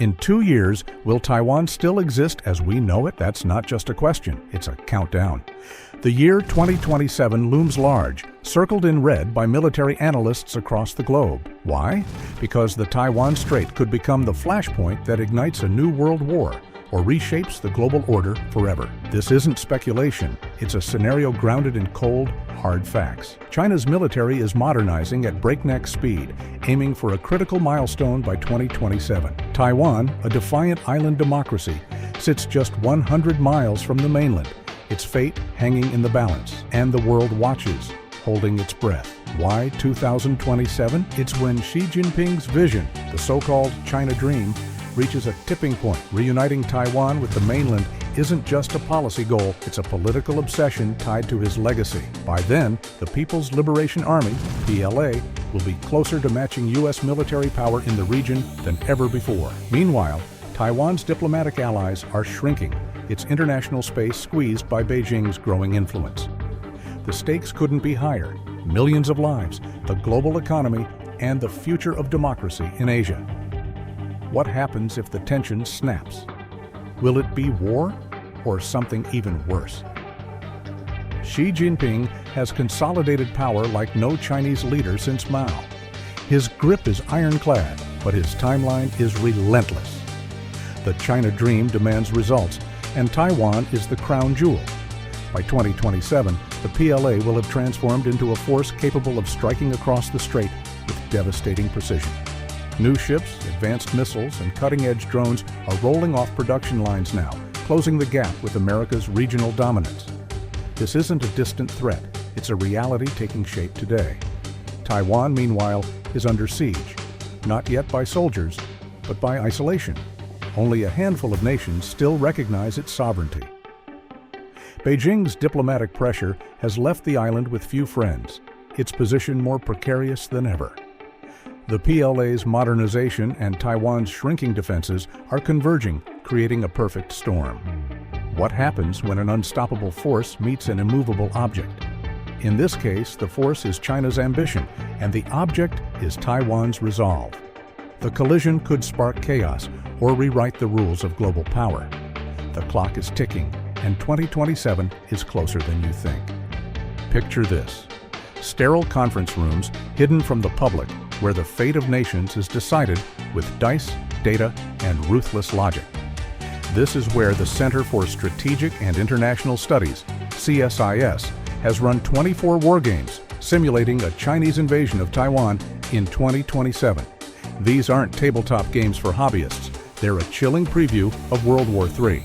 In 2 years, will Taiwan still exist as we know it? That's not just a question, it's a countdown. The year 2027 looms large, circled in red by military analysts across the globe. Why? Because the Taiwan Strait could become the flashpoint that ignites a new world war or reshapes the global order forever. This isn't speculation, it's a scenario grounded in cold, hard facts. China's military is modernizing at breakneck speed, aiming for a critical milestone by 2027. Taiwan, a defiant island democracy, sits just 100 miles from the mainland, its fate hanging in the balance, and the world watches, holding its breath. Why 2027? It's when Xi Jinping's vision, the so-called China Dream, reaches a tipping point. Reuniting Taiwan with the mainland isn't just a policy goal, it's a political obsession tied to his legacy. By then, the People's Liberation Army, PLA, will be closer to matching U.S. military power in the region than ever before. Meanwhile, Taiwan's diplomatic allies are shrinking, its international space squeezed by Beijing's growing influence. The stakes couldn't be higher. Millions of lives, the global economy, and the future of democracy in Asia. What happens if the tension snaps? Will it be war or something even worse? Xi Jinping has consolidated power like no Chinese leader since Mao. His grip is ironclad, but his timeline is relentless. The China Dream demands results, and Taiwan is the crown jewel. By 2027, the PLA will have transformed into a force capable of striking across the strait with devastating precision. New ships, advanced missiles, and cutting-edge drones are rolling off production lines now, closing the gap with America's regional dominance. This isn't a distant threat, it's a reality taking shape today. Taiwan, meanwhile, is under siege, not yet by soldiers, but by isolation. Only a handful of nations still recognize its sovereignty. Beijing's diplomatic pressure has left the island with few friends, its position more precarious than ever. The PLA's modernization and Taiwan's shrinking defenses are converging, creating a perfect storm. What happens when an unstoppable force meets an immovable object? In this case, the force is China's ambition, and the object is Taiwan's resolve. The collision could spark chaos or rewrite the rules of global power. The clock is ticking, and 2027 is closer than you think. Picture this: sterile conference rooms hidden from the public, where the fate of nations is decided with dice, data, and ruthless logic. This is where the Center for Strategic and International Studies, CSIS, has run 24 wargames simulating a Chinese invasion of Taiwan in 2027. These aren't tabletop games for hobbyists, they're a chilling preview of World War III.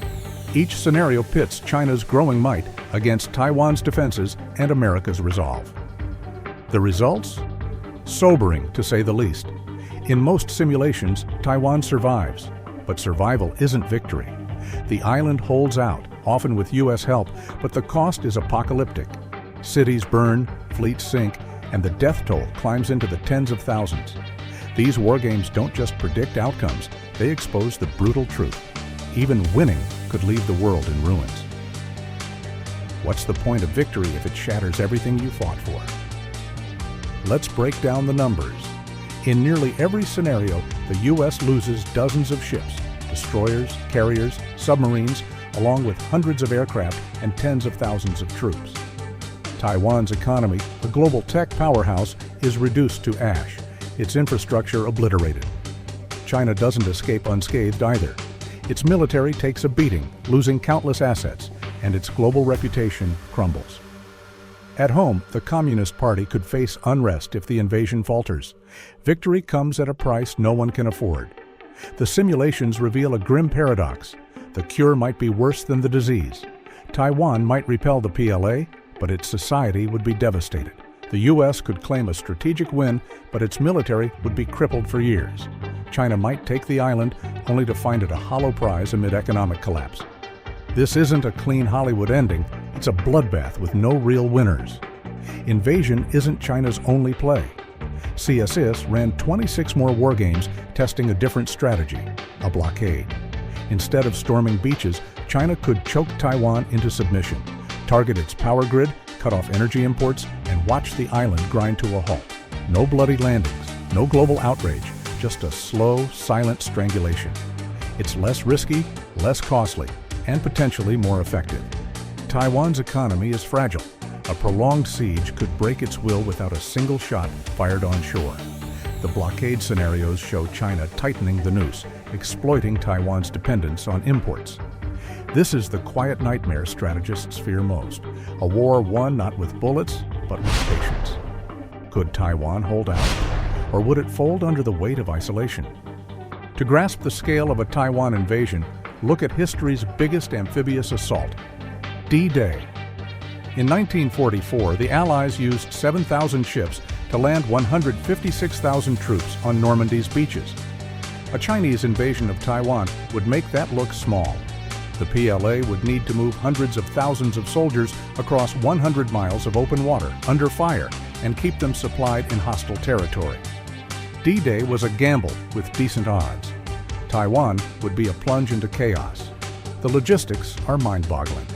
Each scenario pits China's growing might against Taiwan's defenses and America's resolve. The results? Sobering, to say the least. In most simulations, Taiwan survives, but survival isn't victory. The island holds out, often with U.S. help, but the cost is apocalyptic. Cities burn, fleets sink, and the death toll climbs into the tens of thousands. These wargames don't just predict outcomes, they expose the brutal truth. Even winning could leave the world in ruins. What's the point of victory if it shatters everything you fought for? Let's break down the numbers. In nearly every scenario, the U.S. loses dozens of ships, destroyers, carriers, submarines, along with hundreds of aircraft and tens of thousands of troops. Taiwan's economy, a global tech powerhouse, is reduced to ash, its infrastructure obliterated. China doesn't escape unscathed either. Its military takes a beating, losing countless assets, and its global reputation crumbles. At home, the Communist Party could face unrest if the invasion falters. Victory comes at a price no one can afford. The simulations reveal a grim paradox. The cure might be worse than the disease. Taiwan might repel the PLA, but its society would be devastated. The U.S. could claim a strategic win, but its military would be crippled for years. China might take the island, only to find it a hollow prize amid economic collapse. This isn't a clean Hollywood ending, it's a bloodbath with no real winners. Invasion isn't China's only play. CSIS ran 26 more wargames testing a different strategy, a blockade. Instead of storming beaches, China could choke Taiwan into submission, target its power grid, cut off energy imports, and watch the island grind to a halt. No bloody landings, no global outrage, just a slow, silent strangulation. It's less risky, less costly, and potentially more effective. Taiwan's economy is fragile. A prolonged siege could break its will without a single shot fired on shore. The blockade scenarios show China tightening the noose, exploiting Taiwan's dependence on imports. This is the quiet nightmare strategists fear most, a war won not with bullets, but with patience. Could Taiwan hold out, or would it fold under the weight of isolation? To grasp the scale of a Taiwan invasion, look at history's biggest amphibious assault, D-Day. In 1944, the Allies used 7,000 ships to land 156,000 troops on Normandy's beaches. A Chinese invasion of Taiwan would make that look small. The PLA would need to move hundreds of thousands of soldiers across 100 miles of open water, under fire, and keep them supplied in hostile territory. D-Day was a gamble with decent odds. Taiwan would be a plunge into chaos. The logistics are mind-boggling.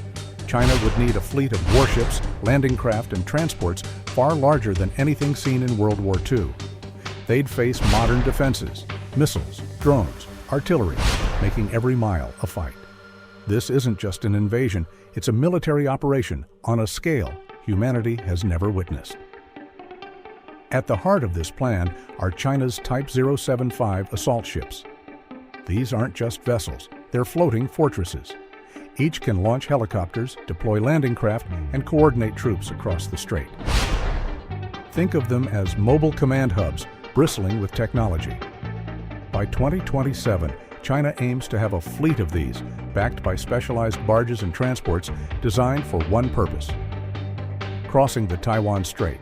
China would need a fleet of warships, landing craft, and transports far larger than anything seen in World War II. They'd face modern defenses, missiles, drones, artillery, making every mile a fight. This isn't just an invasion, it's a military operation on a scale humanity has never witnessed. At the heart of this plan are China's Type 075 assault ships. These aren't just vessels, they're floating fortresses. Each can launch helicopters, deploy landing craft, and coordinate troops across the strait. Think of them as mobile command hubs bristling with technology. By 2027, China aims to have a fleet of these, backed by specialized barges and transports designed for one purpose: crossing the Taiwan Strait.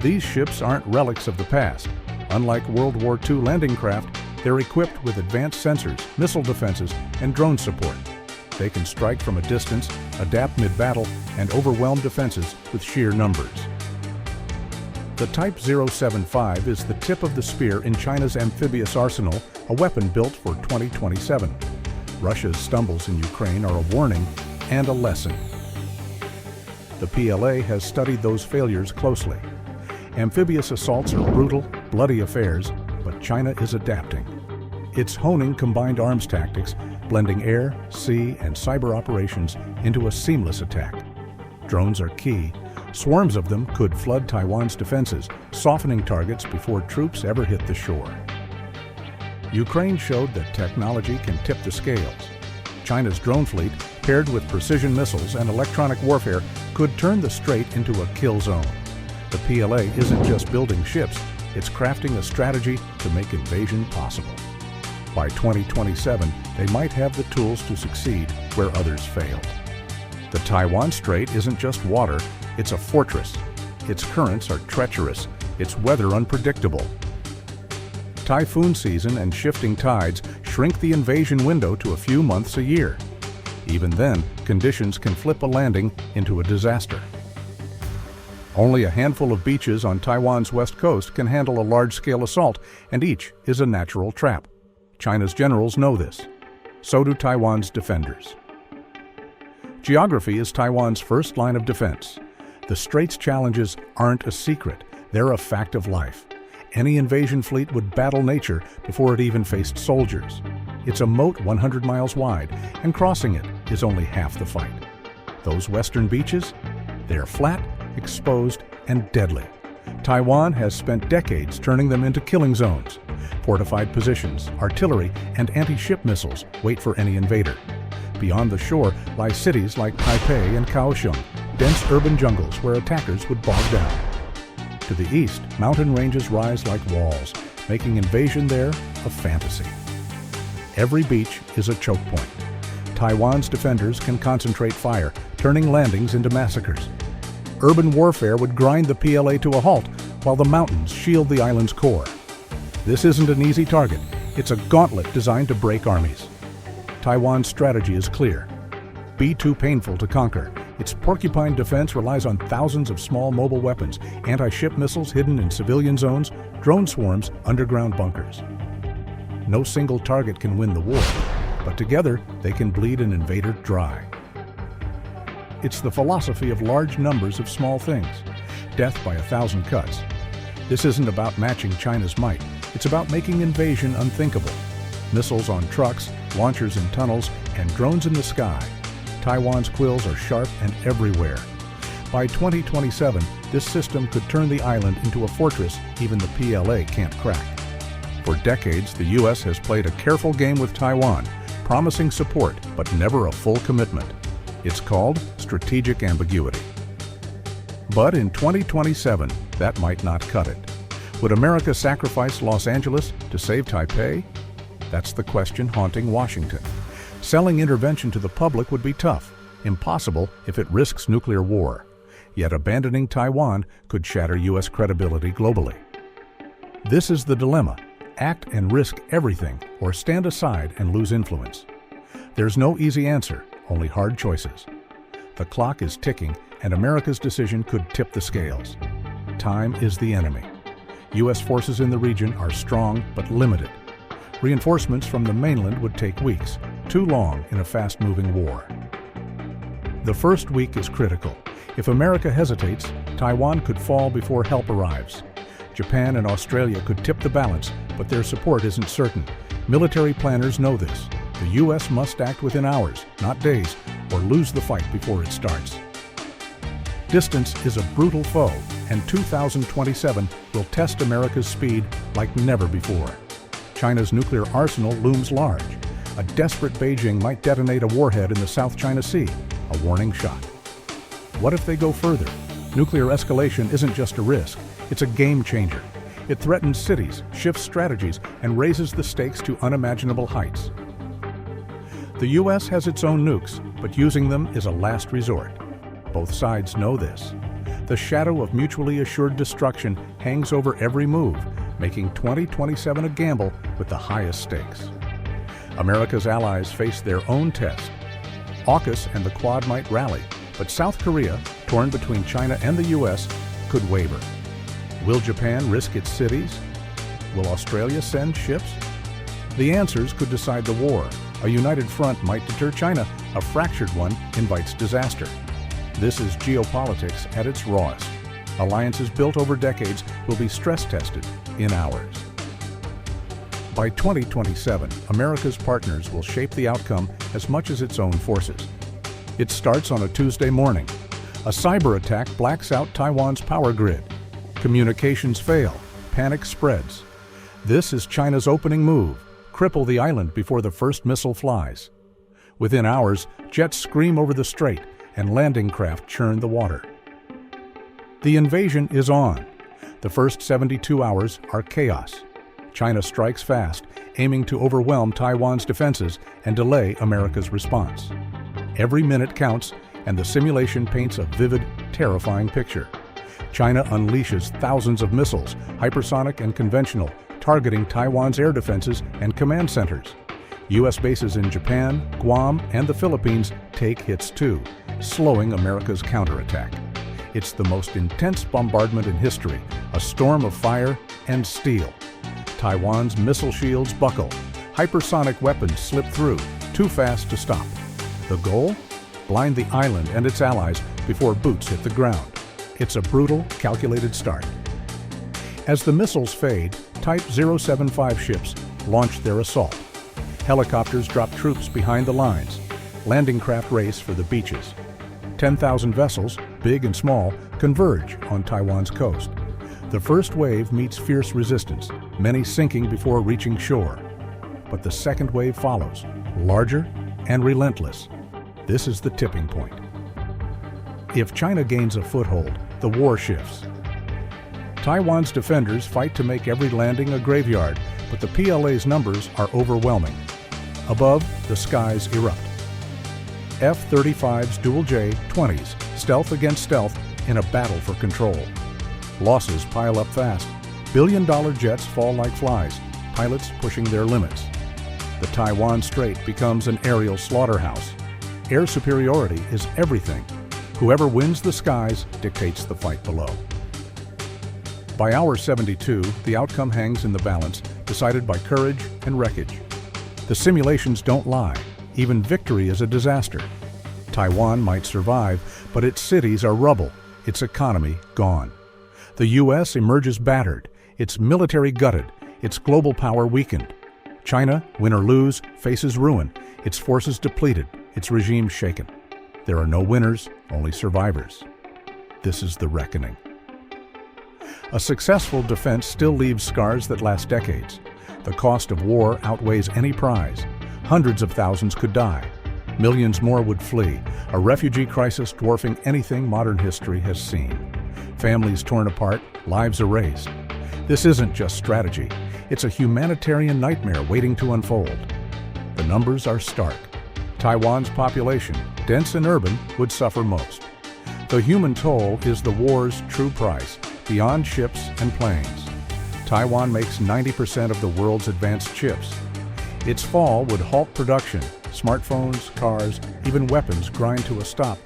These ships aren't relics of the past. Unlike World War II landing craft, they're equipped with advanced sensors, missile defenses, and drone support. They can strike from a distance, adapt mid-battle, and overwhelm defenses with sheer numbers. The Type 075 is the tip of the spear in China's amphibious arsenal, a weapon built for 2027. Russia's stumbles in Ukraine are a warning and a lesson. The PLA has studied those failures closely. Amphibious assaults are brutal, bloody affairs, but China is adapting. It's honing combined arms tactics, blending air, sea, and cyber operations into a seamless attack. Drones are key. Swarms of them could flood Taiwan's defenses, softening targets before troops ever hit the shore. Ukraine showed that technology can tip the scales. China's drone fleet, paired with precision missiles and electronic warfare, could turn the strait into a kill zone. The PLA isn't just building ships, it's crafting a strategy to make invasion possible. By 2027, they might have the tools to succeed where others failed. The Taiwan Strait isn't just water, it's a fortress. Its currents are treacherous, its weather unpredictable. Typhoon season and shifting tides shrink the invasion window to a few months a year. Even then, conditions can flip a landing into a disaster. Only a handful of beaches on Taiwan's west coast can handle a large-scale assault, and each is a natural trap. China's generals know this. So do Taiwan's defenders. Geography is Taiwan's first line of defense. The strait's challenges aren't a secret, they're a fact of life. Any invasion fleet would battle nature before it even faced soldiers. It's a moat 100 miles wide, and crossing it is only half the fight. Those western beaches? They're flat, exposed, and deadly. Taiwan has spent decades turning them into killing zones. Fortified positions, artillery, and anti-ship missiles wait for any invader. Beyond the shore lie cities like Taipei and Kaohsiung, dense urban jungles where attackers would bog down. To the east, mountain ranges rise like walls, making invasion there a fantasy. Every beach is a choke point. Taiwan's defenders can concentrate fire, turning landings into massacres. Urban warfare would grind the PLA to a halt, while the mountains shield the island's core. This isn't an easy target. It's a gauntlet designed to break armies. Taiwan's strategy is clear. Be too painful to conquer. Its porcupine defense relies on thousands of small mobile weapons, anti-ship missiles hidden in civilian zones, drone swarms, underground bunkers. No single target can win the war, but together they can bleed an invader dry. It's the philosophy of large numbers of small things. Death by 1,000 cuts. This isn't about matching China's might. It's about making invasion unthinkable. Missiles on trucks, launchers in tunnels, and drones in the sky. Taiwan's quills are sharp and everywhere. By 2027, this system could turn the island into a fortress even the PLA can't crack. For decades, the U.S. has played a careful game with Taiwan, promising support but never a full commitment. It's called strategic ambiguity. But in 2027, that might not cut it. Would America sacrifice Los Angeles to save Taipei? That's the question haunting Washington. Selling intervention to the public would be tough, impossible if it risks nuclear war. Yet abandoning Taiwan could shatter U.S. credibility globally. This is the dilemma: act and risk everything, or stand aside and lose influence. There's no easy answer, only hard choices. The clock is ticking, and America's decision could tip the scales. Time is the enemy. U.S. forces in the region are strong but limited. Reinforcements from the mainland would take weeks, too long in a fast-moving war. The first week is critical. If America hesitates, Taiwan could fall before help arrives. Japan and Australia could tip the balance, but their support isn't certain. Military planners know this. The U.S. must act within hours, not days, or lose the fight before it starts. Distance is a brutal foe, and 2027 will test America's speed like never before. China's nuclear arsenal looms large. A desperate Beijing might detonate a warhead in the South China Sea, a warning shot. What if they go further? Nuclear escalation isn't just a risk, it's a game changer. It threatens cities, shifts strategies, and raises the stakes to unimaginable heights. The U.S. has its own nukes, but using them is a last resort. Both sides know this. The shadow of mutually assured destruction hangs over every move, making 2027 a gamble with the highest stakes. America's allies face their own test. AUKUS and the Quad might rally, but South Korea, torn between China and the U.S., could waver. Will Japan risk its cities? Will Australia send ships? The answers could decide the war. A united front might deter China. A fractured one invites disaster. This is geopolitics at its rawest. Alliances built over decades will be stress-tested in hours. By 2027, America's partners will shape the outcome as much as its own forces. It starts on a Tuesday morning. A cyber attack blacks out Taiwan's power grid. Communications fail. Panic spreads. This is China's opening move: cripple the island before the first missile flies. Within hours, jets scream over the strait and landing craft churn the water. The invasion is on. The first 72 hours are chaos. China strikes fast, aiming to overwhelm Taiwan's defenses and delay America's response. Every minute counts, and the simulation paints a vivid, terrifying picture. China unleashes thousands of missiles, hypersonic and conventional, targeting Taiwan's air defenses and command centers. U.S. bases in Japan, Guam, and the Philippines take hits too, slowing America's counterattack. It's the most intense bombardment in history, a storm of fire and steel. Taiwan's missile shields buckle. Hypersonic weapons slip through, too fast to stop. The goal? Blind the island and its allies before boots hit the ground. It's a brutal, calculated start. As the missiles fade, Type 075 ships launch their assault. Helicopters drop troops behind the lines. Landing craft race for the beaches. 10,000 vessels, big and small, converge on Taiwan's coast. The first wave meets fierce resistance, many sinking before reaching shore. But the second wave follows, larger and relentless. This is the tipping point. If China gains a foothold, the war shifts. Taiwan's defenders fight to make every landing a graveyard, but the PLA's numbers are overwhelming. Above, the skies erupt. F-35's dual J-20s, stealth against stealth in a battle for control. Losses pile up fast. Billion-dollar jets fall like flies, pilots pushing their limits. The Taiwan Strait becomes an aerial slaughterhouse. Air superiority is everything. Whoever wins the skies dictates the fight below. By hour 72, the outcome hangs in the balance, decided by courage and wreckage. The simulations don't lie. Even victory is a disaster. Taiwan might survive, but its cities are rubble, its economy gone. The U.S. emerges battered, its military gutted, its global power weakened. China, win or lose, faces ruin, its forces depleted, its regime shaken. There are no winners, only survivors. This is the reckoning. A successful defense still leaves scars that last decades. The cost of war outweighs any prize. Hundreds of thousands could die. Millions more would flee, a refugee crisis dwarfing anything modern history has seen. Families torn apart, lives erased. This isn't just strategy. It's a humanitarian nightmare waiting to unfold. The numbers are stark. Taiwan's population, dense and urban, would suffer most. The human toll is the war's true price, beyond ships and planes. Taiwan makes 90% of the world's advanced chips. Its fall would halt production. Smartphones, cars, even weapons grind to a stop.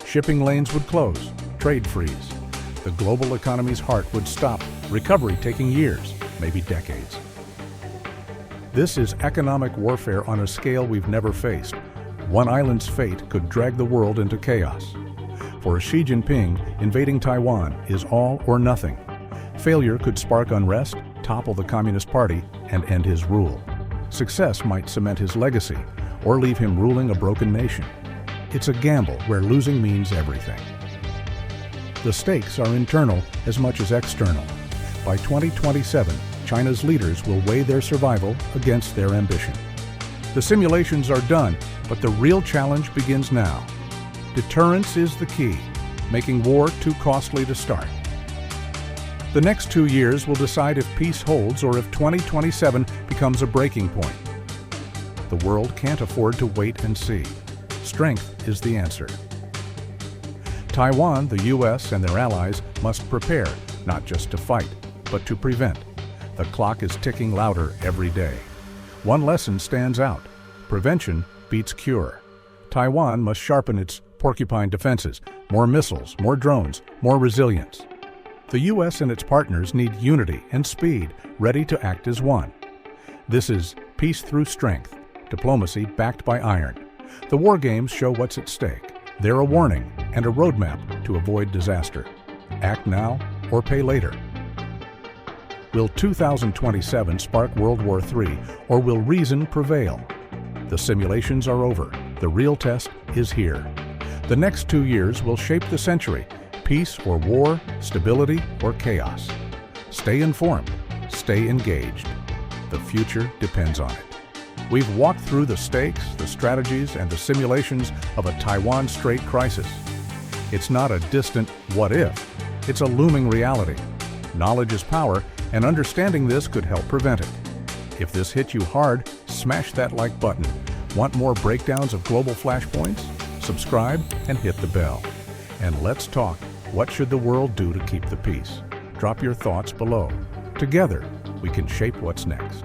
Shipping lanes would close, trade freeze. The global economy's heart would stop, recovery taking years, maybe decades. This is economic warfare on a scale we've never faced. One island's fate could drag the world into chaos. For Xi Jinping, invading Taiwan is all or nothing. Failure could spark unrest, topple the Communist Party, and end his rule. Success might cement his legacy, or leave him ruling a broken nation. It's a gamble where losing means everything. The stakes are internal as much as external. By 2027, China's leaders will weigh their survival against their ambition. The simulations are done, but the real challenge begins now. Deterrence is the key, making war too costly to start. The next 2 years will decide if peace holds or if 2027 becomes a breaking point. The world can't afford to wait and see. Strength is the answer. Taiwan, the U.S., and their allies must prepare, not just to fight, but to prevent. The clock is ticking louder every day. One lesson stands out. Prevention beats cure. Taiwan must sharpen its porcupine defenses, more missiles, more drones, more resilience. The U.S. and its partners need unity and speed, ready to act as one. This is peace through strength. Diplomacy backed by iron. The war games show what's at stake. They're a warning and a roadmap to avoid disaster. Act now or pay later. Will 2027 spark World War III, or will reason prevail? The simulations are over. The real test is here. The next 2 years will shape the century. Peace or war, stability or chaos. Stay informed. Stay engaged. The future depends on it. We've walked through the stakes, the strategies, and the simulations of a Taiwan Strait Crisis. It's not a distant what if, it's a looming reality. Knowledge is power, and understanding this could help prevent it. If this hit you hard, smash that like button. Want more breakdowns of global flashpoints? Subscribe and hit the bell. And let's talk, what should the world do to keep the peace? Drop your thoughts below. Together, we can shape what's next.